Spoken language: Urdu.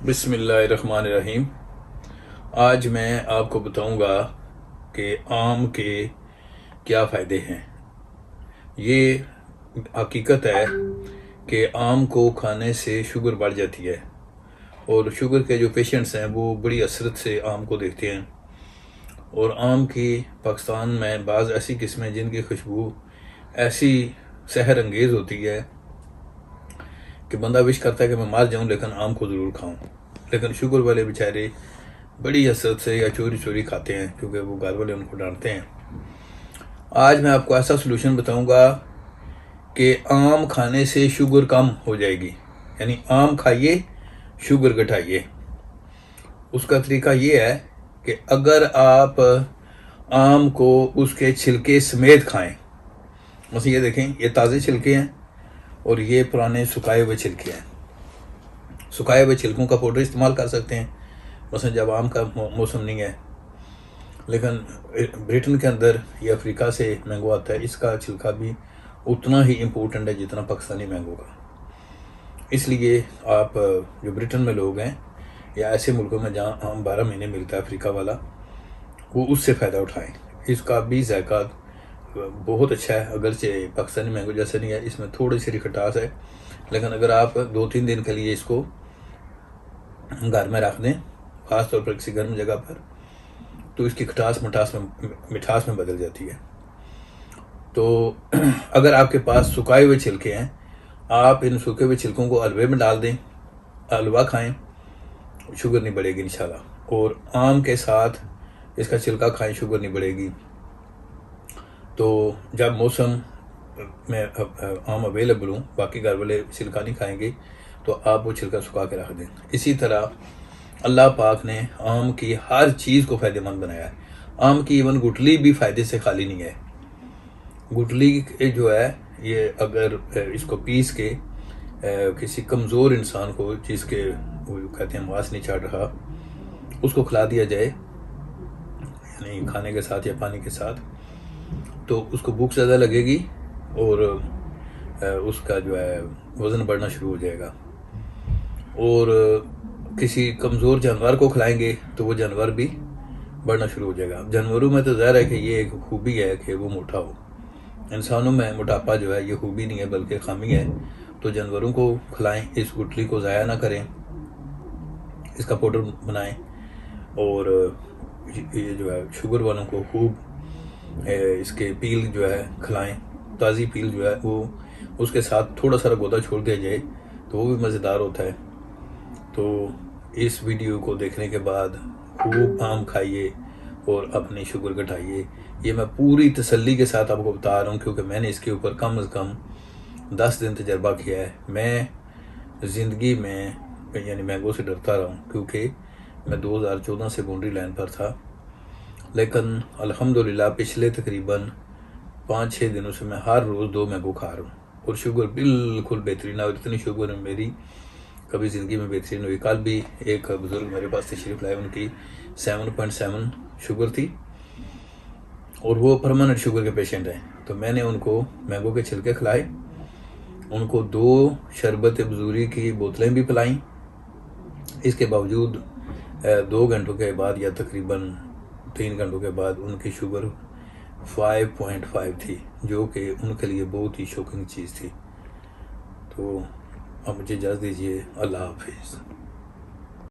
بسم اللہ الرحمن الرحیم۔ آج میں آپ کو بتاؤں گا کہ آم کے کیا فائدے ہیں۔ یہ حقیقت ہے کہ آم کو کھانے سے شوگر بڑھ جاتی ہے، اور شوگر کے جو پیشنٹس ہیں وہ بڑی حسرت سے آم کو دیکھتے ہیں۔ اور آم کی پاکستان میں بعض ایسی قسمیں جن کی خوشبو ایسی سحر انگیز ہوتی ہے کہ بندہ وش کرتا ہے کہ میں مار جاؤں لیکن آم کو ضرور کھاؤں، لیکن شوگر والے بیچارے بڑی حسرت سے یا چوری چوری کھاتے ہیں کیونکہ وہ گھر والے ان کو ڈانٹتے ہیں۔ آج میں آپ کو ایسا سلوشن بتاؤں گا کہ آم کھانے سے شوگر کم ہو جائے گی، یعنی آم کھائیے شوگر گھٹائیے۔ اس کا طریقہ یہ ہے کہ اگر آپ آم کو اس کے چھلکے سمیت کھائیں، مثلا یہ دیکھیں، یہ تازے چھلکے ہیں اور یہ پرانے سکھائے ہوئے چھلکے ہیں۔ سکھائے ہوئے چھلکوں کا پاؤڈر استعمال کر سکتے ہیں مثلا جب آم کا موسم نہیں ہے، لیکن برٹن کے اندر یہ افریقہ سے مینگو آتا ہے، اس کا چھلکا بھی اتنا ہی امپورٹنٹ ہے جتنا پاکستانی مینگو کا۔ اس لیے آپ جو برٹن میں لوگ ہیں یا ایسے ملکوں میں جہاں آم 12 مہینے ملتا ہے افریقہ والا، وہ اس سے فائدہ اٹھائیں۔ اس کا بھی ذائقہ بہت اچھا ہے، اگرچہ پاکستانی مینگو جیسا نہیں ہے، اس میں تھوڑی سی کھٹاس ہے، لیکن اگر آپ 2-3 دن کے لیے اس کو گھر میں رکھ دیں، خاص طور پر کسی گرم جگہ پر، تو اس کی مٹھاس میں بدل جاتی ہے۔ تو اگر آپ کے پاس سکھائے ہوئے چھلکے ہیں، آپ ان سوکھے ہوئے چھلکوں کو حلوے میں ڈال دیں، حلوہ کھائیں، شوگر نہیں بڑھے گی انشاءاللہ۔ اور آم کے ساتھ اس کا چھلکا کھائیں، شوگر نہیں بڑھے گی۔ تو جب موسم میں آم اویلیبل ہوں، باقی گھر والے چھلکا نہیں کھائیں گے، تو آپ وہ چھلکا سکھا کے رکھ دیں۔ اسی طرح اللہ پاک نے آم کی ہر چیز کو فائدہ مند بنایا ہے۔ آم کی ایون گٹلی بھی فائدے سے خالی نہیں ہے۔ گٹلی جو ہے، یہ اگر اس کو پیس کے کسی کمزور انسان کو جس کے وہ کہتے ہیں ماس نہیں چڑھ رہا، اس کو کھلا دیا جائے، یعنی کھانے کے ساتھ یا پانی کے ساتھ، تو اس کو بھوک زیادہ لگے گی اور اس کا جو ہے وزن بڑھنا شروع ہو جائے گا۔ اور کسی کمزور جانور کو کھلائیں گے تو وہ جانور بھی بڑھنا شروع ہو جائے گا۔ جانوروں میں تو ظاہر ہے کہ یہ ایک خوبی ہے کہ وہ موٹا ہو، انسانوں میں موٹاپا جو ہے یہ خوبی نہیں ہے بلکہ خامی ہے۔ تو جانوروں کو کھلائیں، اس گٹلی کو ضائع نہ کریں، اس کا پاؤڈر بنائیں، اور یہ جو ہے شوگر والوں کو خوب اس کے پیل جو ہے کھلائیں۔ تازی پیل جو ہے وہ اس کے ساتھ تھوڑا سا گودا چھوڑ دیا جائے تو وہ بھی مزیدار ہوتا ہے۔ تو اس ویڈیو کو دیکھنے کے بعد خوب آم کھائیے اور اپنی شوگر گھٹائیے۔ یہ میں پوری تسلی کے ساتھ آپ کو بتا رہا ہوں کیونکہ میں نے اس کے اوپر کم از کم 10 دن تجربہ کیا ہے۔ میں زندگی میں یعنی مینگو سے ڈرتا رہا ہوں کیونکہ میں 2014 سے باؤنڈری لائن پر تھا، لیکن الحمدللہ پچھلے تقریباً 5-6 دنوں سے میں ہر روز 2 مینگو کھا رہا ہوں، اور شوگر بالکل بہترین ہے، اور اتنی شوگر میری کبھی زندگی میں بہترین ہوئی۔ کل بھی ایک بزرگ میرے پاس تشریف لائے، ان کی 7.7 شوگر تھی، اور وہ پرماننٹ شوگر کے پیشنٹ ہیں۔ تو میں نے ان کو مینگو کے چھلکے کھلائے، ان کو 2 شربت بزوری کی بوتلیں بھی پلائیں۔ اس کے باوجود 2 گھنٹوں کے بعد یا تقریباً 3 گھنٹوں کے بعد ان کی شوگر 5.5 تھی، جو کہ ان کے لیے بہت ہی شوکنگ چیز تھی۔ تو اب مجھے اجازت دیجیے، اللہ حافظ۔